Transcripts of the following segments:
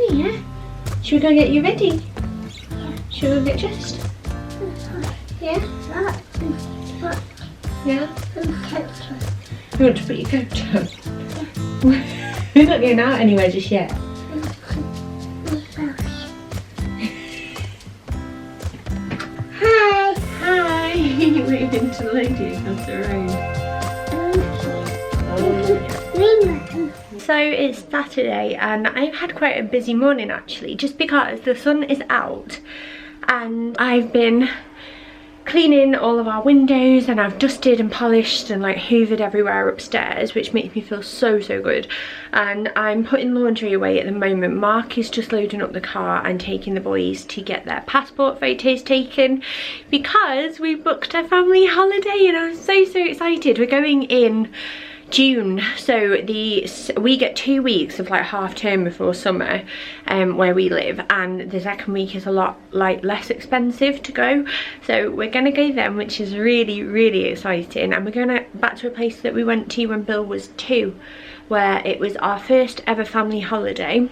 morning, yeah? Should we go get you ready? Should we go get dressed? Yeah? Yeah? You want to put your coat on? We're not going out anywhere just yet. Hi! Hi! Waving to the lady across the road. So it's Saturday and I've had quite a busy morning actually, just because the sun is out and I've been cleaning all of our windows and I've dusted and polished and like hoovered everywhere upstairs, which makes me feel so good. And I'm putting laundry away at the moment. Mark is just loading up the car and taking the boys to get their passport photos taken because we booked a family holiday and I'm so excited. We're going in June, so we get 2 weeks of like half term before summer where we live, and the second week is a lot like less expensive to go, so we're gonna go then, which is really exciting. And we're going back to a place that we went to when Bill was 2, where it was our first ever family holiday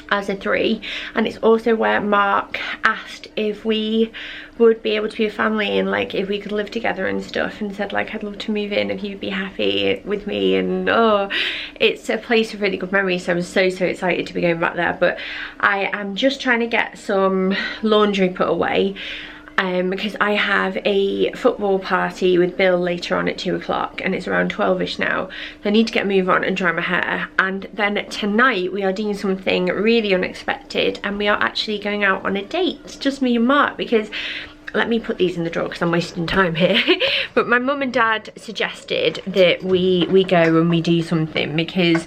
as a 3, and it's also where Mark asked if we would be able to be a family and like if we could live together and stuff, and said like I'd love to move in if you'd be happy with me. And oh, it's a place of really good memories, so I'm so excited to be going back there. But I am just trying to get some laundry put away because I have a football party with Bill later on at 2 o'clock and it's around 12ish now, so I need to get a move on and dry my hair. And then tonight we are doing something really unexpected and we are actually going out on a date, just me and Mark, because let me put these in the drawer because I'm wasting time here. But my mum and dad suggested that we go and we do something because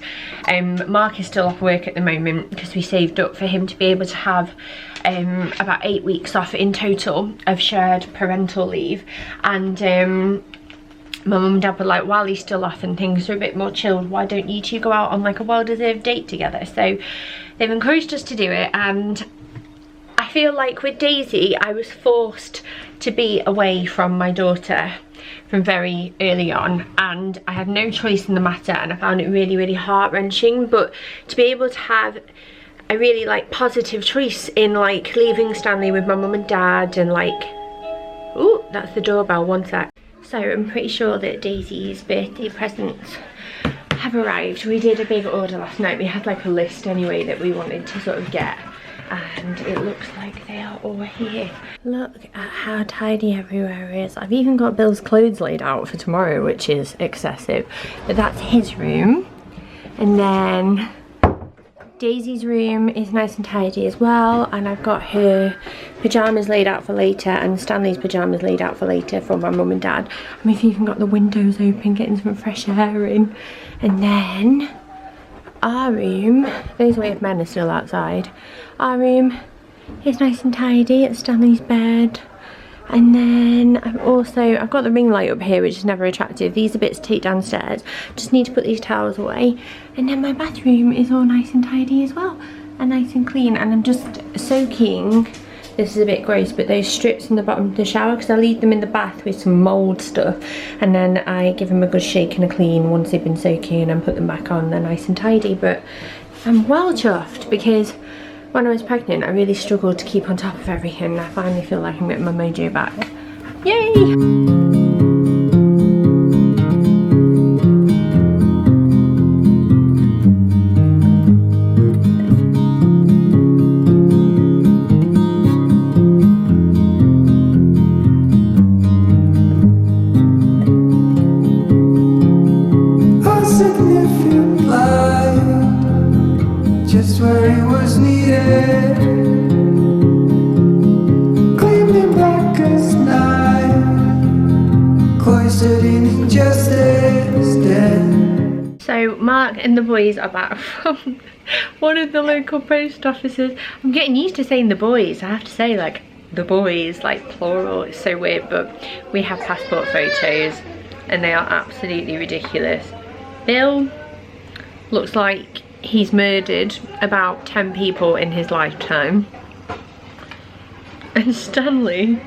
Mark is still off work at the moment, because we saved up for him to be able to have about 8 weeks off in total of shared parental leave. And my mum and dad were like, while he's still off and things are a bit more chilled, why don't you two go out on like a well-deserved date together? So they've encouraged us to do it, and I feel like with Daisy I was forced to be away from my daughter from very early on, and I had no choice in the matter, and I found it really heart-wrenching. But to be able to have a really like positive choice in like leaving Stanley with my mum and dad, and like, oh, that's the doorbell, one sec. So I'm pretty sure that Daisy's birthday presents have arrived. We did a big order last night. We had like a list anyway that we wanted to sort of get, and it looks like they are all here. Look at how tidy everywhere is. I've even got Bill's clothes laid out for tomorrow, which is excessive, but that's his room. And then Daisy's room is nice and tidy as well, and I've got her pyjamas laid out for later and Stanley's pyjamas laid out for later for my mum and dad. And we've even got the windows open, getting some fresh air in. And then our room, those way of men are still outside. Our room is nice and tidy. It's Stanley's bed. And then I've got the ring light up here, which is never attractive. These are bits to take downstairs. Just need to put these towels away. And then my bathroom is all nice and tidy as well, and nice and clean. And I'm just soaking, this is a bit gross, but those strips in the bottom of the shower, because I leave them in the bath with some mould stuff, and then I give them a good shake and a clean once they've been soaking and put them back on. They're nice and tidy. But I'm well chuffed, because when I was pregnant I really struggled to keep on top of everything. I finally feel like I'm getting my mojo back. Yay! Just where it was needed, gleaming black as night, cloistered in injustice dead. So Mark and the boys are back from one of the local post offices. I'm getting used to saying the boys. I have to say like the boys, like plural. It's so weird, but we have passport photos and they are absolutely ridiculous. Bill looks like he's murdered about 10 people in his lifetime. And Stanley,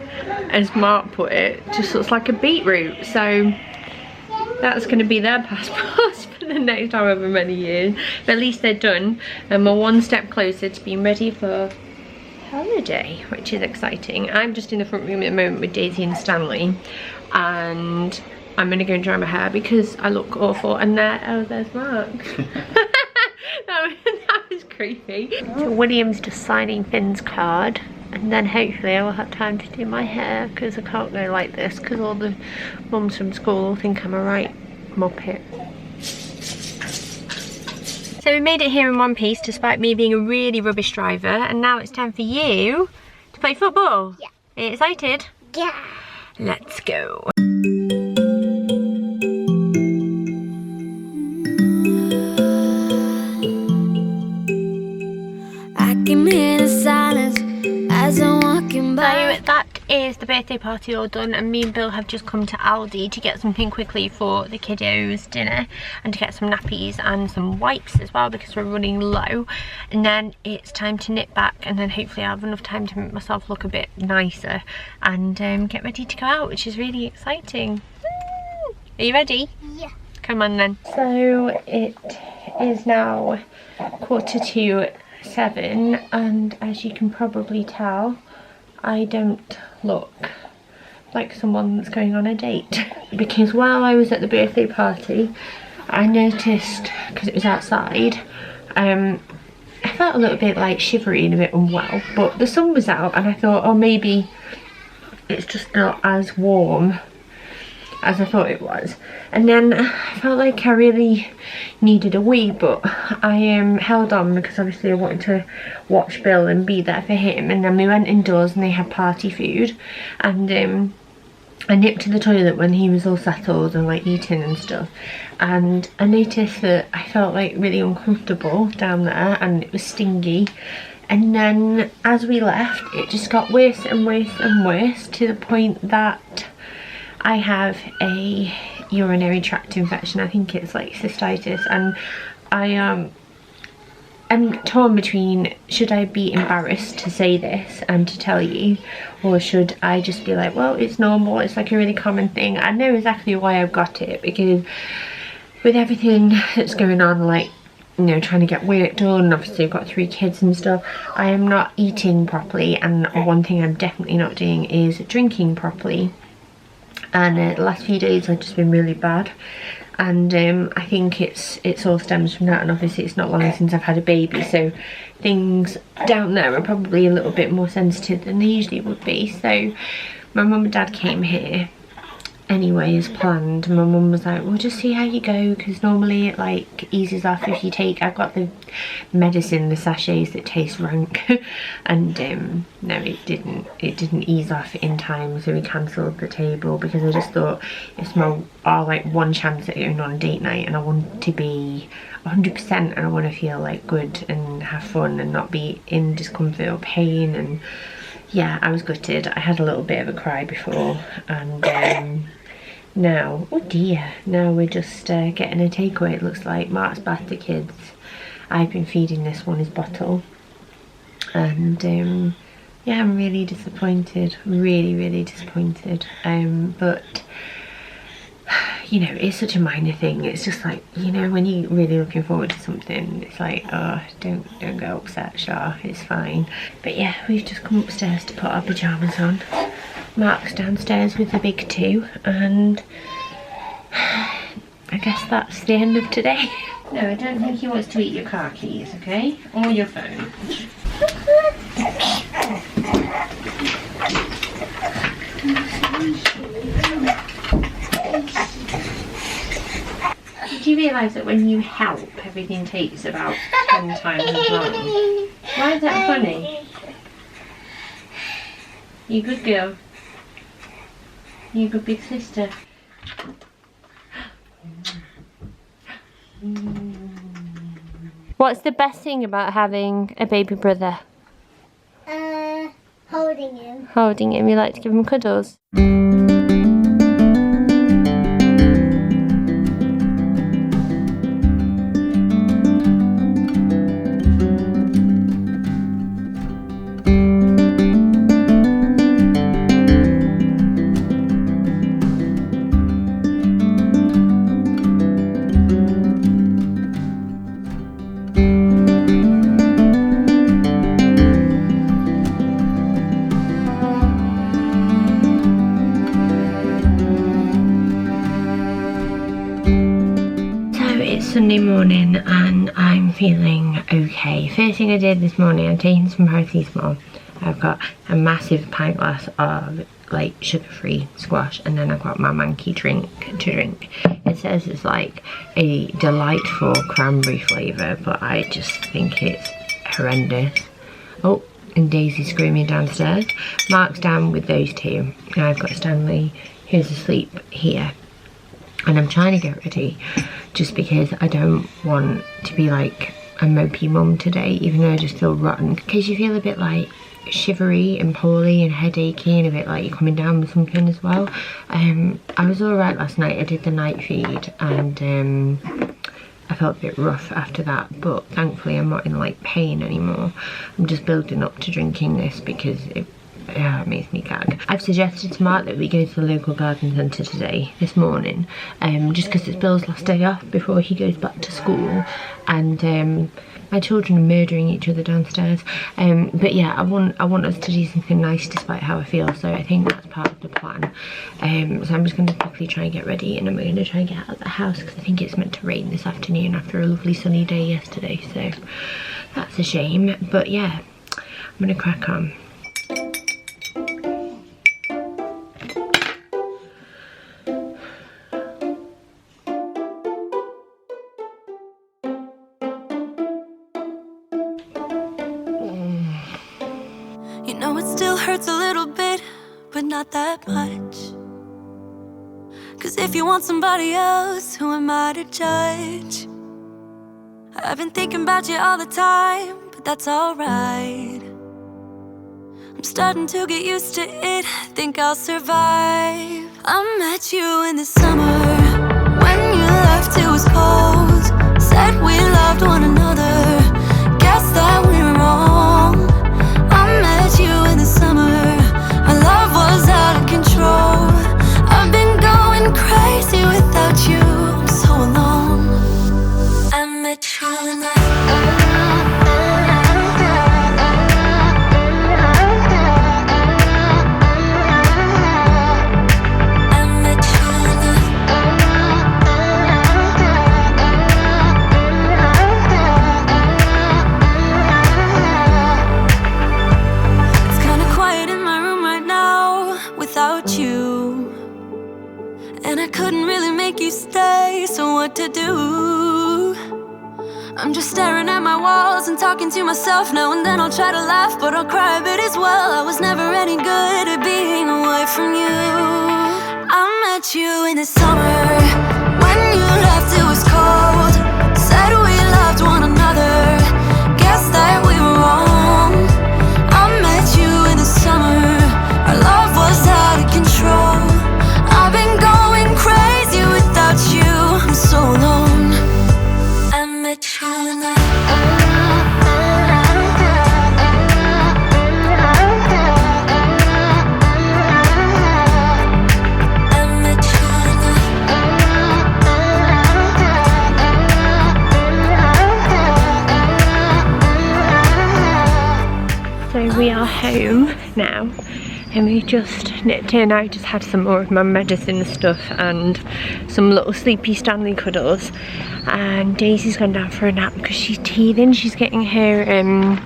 as Mark put it, just looks like a beetroot. So that's going to be their passports for the next however many years. But at least they're done and we're one step closer to being ready for holiday, which is exciting. I'm just in the front room at the moment with Daisy and Stanley, and I'm gonna go and dry my hair because I look awful. And there's Mark. that was creepy. So William's just signing Finn's card, and then hopefully I will have time to do my hair because I can't go like this because all the mums from school will think I'm a right muppet. So we made it here in one piece despite me being a really rubbish driver, and now it's time for you to play football. Yeah. Are you excited? Yeah. Let's go. I can hear the silence as I'm walking by. So that is the birthday party all done, and me and Bill have just come to Aldi to get something quickly for the kiddos' dinner and to get some nappies and some wipes as well because we're running low. And then it's time to nip back, and then hopefully I'll have enough time to make myself look a bit nicer and get ready to go out, which is really exciting. Are you ready? Yeah. Come on then. So it is now 7:15, and as you can probably tell, I don't look like someone that's going on a date. Because while I was at the birthday party, I noticed, because it was outside, I felt a little bit like shivery and a bit unwell, but the sun was out and I thought, oh, maybe it's just not as warm as I thought it was. And then I felt like I really needed a wee, but I held on because obviously I wanted to watch Bill and be there for him. And then we went indoors and they had party food, and I nipped to the toilet when he was all settled and like eating and stuff, and I noticed that I felt like really uncomfortable down there and it was stingy. And then as we left, it just got worse and worse and worse to the point that I have a urinary tract infection. I think it's like cystitis, and I'm torn between, should I be embarrassed to say this and to tell you, or should I just be like, well, it's normal, it's like a really common thing. I know exactly why I've got it, because with everything that's going on, like, you know, trying to get work done, obviously I've got 3 kids and stuff, I am not eating properly, and one thing I'm definitely not doing is drinking properly. And the last few days I've just been really bad, and I think it's all stems from that. And obviously it's not long since I've had a baby, so things down there are probably a little bit more sensitive than they usually would be. So my mum and dad came here anyway as planned. My mum was like, we'll just see how you go, because normally it like eases off if you take, I've got the medicine, the sachets that taste rank, and no, it didn't ease off in time, so we cancelled the table because I just thought it's our like one chance at going on a date night, and I want to be 100%, and I want to feel like good and have fun and not be in discomfort or pain. And yeah, I was gutted. I had a little bit of a cry before, and now, oh dear, now we're just getting a takeaway. It looks like Mark's bathed the kids. I've been feeding this one his bottle, and yeah, I'm really disappointed, really disappointed, but you know, it's such a minor thing. It's just like, you know, when you're really looking forward to something, it's like, oh, don't go upset, Shah, it's fine. But yeah, we've just come upstairs to put our pyjamas on. Mark's downstairs with the big 2, and I guess that's the end of today. No, I don't think he wants to eat your car keys, okay? Or your phone. Did you realise that when you help, everything takes about 10 times as long? Why is that funny? You good girl. You good big sister. What's the best thing about having a baby brother? Holding him. Holding him. You like to give him cuddles? Monday morning and I'm feeling okay. First thing I did this morning, I'm taking some paracetamol. I've got a massive pint glass of like sugar-free squash, and then I've got my manky drink to drink. It says it's like a delightful cranberry flavour, but I just think it's horrendous. Oh, and Daisy's screaming downstairs. Mark's down with those two, and I've got Stanley who's asleep here. And I'm trying to get ready just because I don't want to be like a mopey mum today, even though I just feel rotten. Because you feel a bit like shivery and poorly and headachy and a bit like you're coming down with something as well. I was alright last night. I did the night feed and I felt a bit rough after that, but thankfully I'm not in like pain anymore. I'm just building up to drinking this because it makes me gag. I've suggested to Mark that we go to the local garden centre today, this morning, just because it's Bill's last day off before he goes back to school, and my children are murdering each other downstairs. But yeah, I want us to do something nice despite how I feel, so I think that's part of the plan. So I'm just going to quickly try and get ready, and I'm going to try and get out of the house because I think it's meant to rain this afternoon after a lovely sunny day yesterday, so that's a shame. But yeah, I'm going to crack on. You know it still hurts a little bit, but not that much. 'Cause if you want somebody else, who am I to judge? I've been thinking about you all the time, but that's alright. I'm starting to get used to it, think I'll survive. I met you in the summer, when you left it was cold. Said we loved one another, guess that we were wrong. I met you in the summer, our love was out of control. I've been going crazy without you, I'm so alone. I met you in the to do. I'm just staring at my walls and talking to myself. Now and then I'll try to laugh, but I'll cry a bit as well. I was never any good at being away from you. I met you in the summer, when you left it was cold. Said we loved one another, guess that we were wrong. I met you in the summer, our love was out of control. I've been going crazy without you, I'm so alone. I met you in the So we are home now, and we just nipped in. I just had some more of my medicine stuff and some little sleepy Stanley cuddles, and Daisy's gone down for a nap because she's teething. She's getting her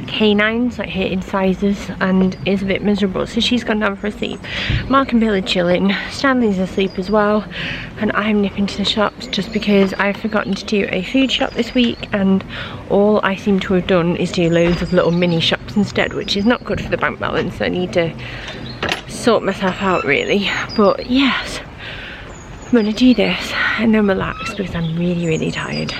canines, like her incisors, and is a bit miserable, so she's gone down for a sleep. Mark and Bill are chilling, Stanley's asleep as well, and I'm nipping to the shops just because I've forgotten to do a food shop this week, and all I seem to have done is do loads of little mini shops instead, which is not good for the bank balance. I need to sort myself out really. But yes, I'm gonna do this and then relax because I'm really tired.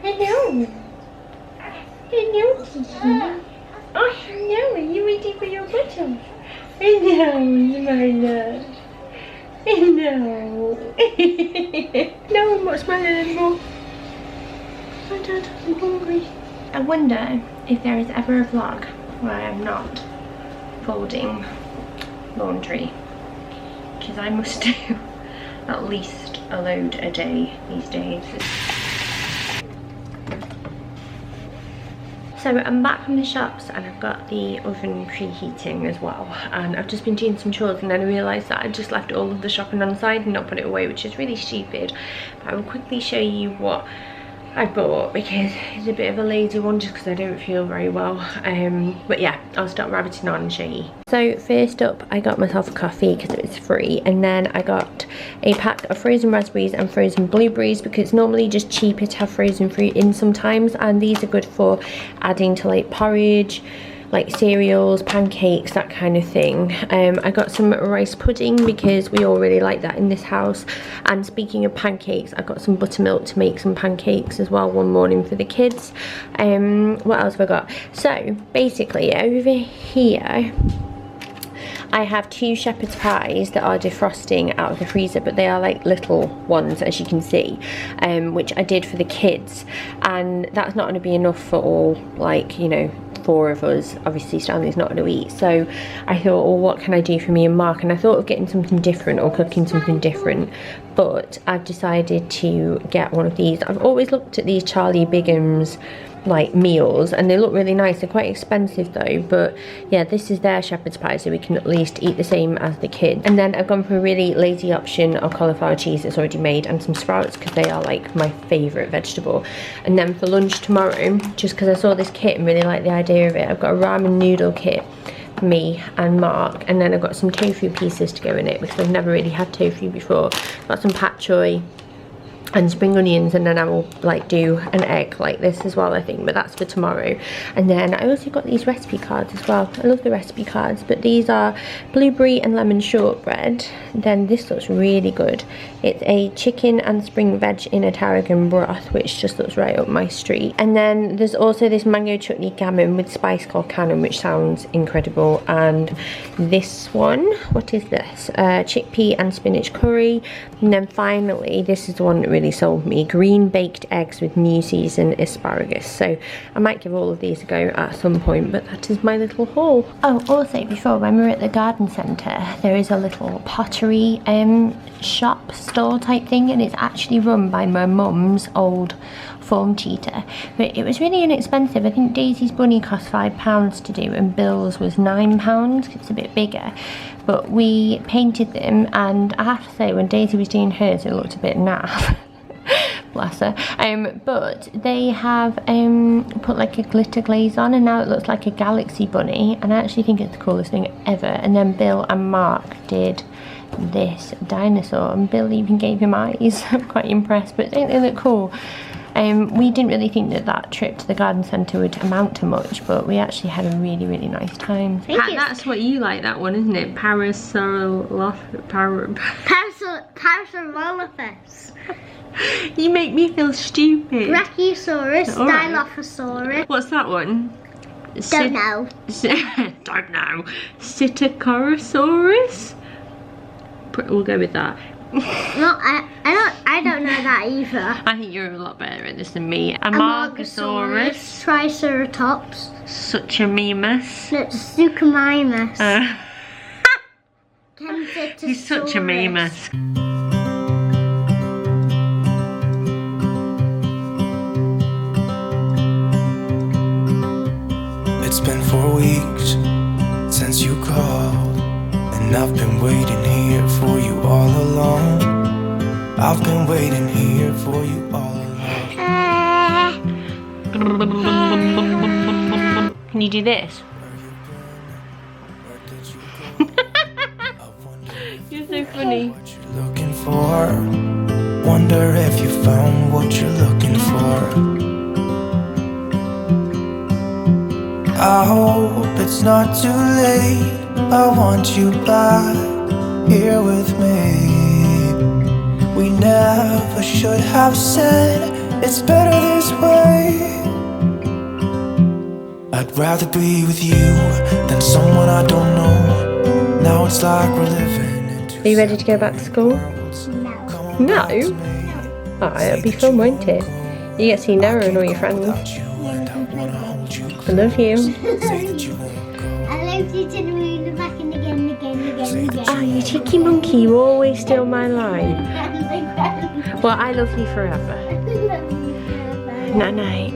Hello. Hello, Kiki. Oh, hello. Are you ready for your bottle? Hello, my love. Hello. No, I'm not smiling anymore. Oh, Dad, I'm hungry. I wonder if there is ever a vlog where I'm not folding laundry, because I must do at least a load a day these days. So I'm back from the shops and I've got the oven preheating as well, and I've just been doing some chores and then I realised that I just left all of the shopping on the side and not put it away, which is really stupid. But I will quickly show you what I bought because it's a bit of a lazy one just because I don't feel very well. But yeah, I'll start rabbiting on and show you. So first up, I got myself a coffee because it was free, and then I got a pack of frozen raspberries and frozen blueberries because it's normally just cheaper to have frozen fruit in sometimes, and these are good for adding to like porridge, like cereals, pancakes, that kind of thing. I got some rice pudding because we all really like that in this house. And speaking of pancakes, I got some buttermilk to make some pancakes as well one morning for the kids. What else have I got? So basically over here I have 2 shepherd's pies that are defrosting out of the freezer, but they are like little ones, as you can see, which I did for the kids, and that's not going to be enough for all, like, you know, 4 of us. Obviously Stanley's not going to eat, so I thought, well, what can I do for me and Mark? And I thought of getting something different or cooking something different, but I've decided to get one of these. I've always looked at these Charlie Bigham's like meals and they look really nice. They're quite expensive though, but yeah, this is their shepherd's pie, so we can at least eat the same as the kids. And then I've gone for a really lazy option of cauliflower cheese that's already made and some sprouts because they are like my favourite vegetable. And then for lunch tomorrow, just because I saw this kit and really like the idea of it, I've got a ramen noodle kit for me and Mark, and then I've got some tofu pieces to go in it because I've never really had tofu before. Got some pat choy and spring onions, and then I will like do an egg like this as well, I think, but that's for tomorrow. And then I also got these recipe cards as well. I love the recipe cards, but these are blueberry and lemon shortbread. Then this looks really good. It's a chicken and spring veg in a tarragon broth, which just looks right up my street. And then there's also this mango chutney gammon with spice called cannon, which sounds incredible. And this one, what is this? Chickpea and spinach curry. And then finally, this is the one that really sold me, green baked eggs with new season asparagus. So I might give all of these a go at some point, but that is my little haul. Oh, also before, when we were at the garden centre, there is a little pottery shop store type thing, and it's actually run by my mum's old form tutor, but it was really inexpensive. I think Daisy's bunny cost £5 to do and Bill's was £9. It's a bit bigger, but we painted them, and I have to say, when Daisy was doing hers, it looked a bit naff. Bless her. But they have put like a glitter glaze on, and now it looks like a galaxy bunny, and I actually think it's the coolest thing ever. And then Bill and Mark did this dinosaur, and Bill even gave him eyes. I'm quite impressed, but don't they look cool? We didn't really think that that trip to the garden centre would amount to much, but we actually had a really, really nice time. That's what you like, that one, isn't it? Parasaurolophus. You make me feel stupid. Brachiosaurus, Dilophosaurus. What's that one? Don't know. Don't know. Psittacosaurus? We'll go with that. No, I don't know that either. I think you're a lot better at this than me. Amargasaurus, Triceratops, Suchomimus. no, Suchomimus. He's such a memus. It's been 4 weeks since you called, and I've been waiting here for you all along. I've been waiting here for you all along. Can you do this? You're so funny. What you're looking for? Wonder if you found what you're looking for. I hope it's not too late. I want you back here with me. We never should have said it's better this way. I'd rather be with you than someone I don't know. Now it's like we're living into. Are you ready to go back to school? No. No? Oh, it'll be fun, won't it? You get to see Nara and all your friends. I love you. I love you to the moon and back and again. Ah, you cheeky monkey, you always steal my line. Well, I love you forever. Night night.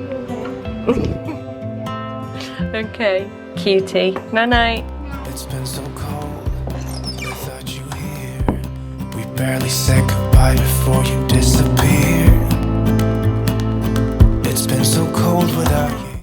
Okay, cutie. Night-night. It's been so cold without you here. We barely said goodbye before you disappeared. It's been so cold without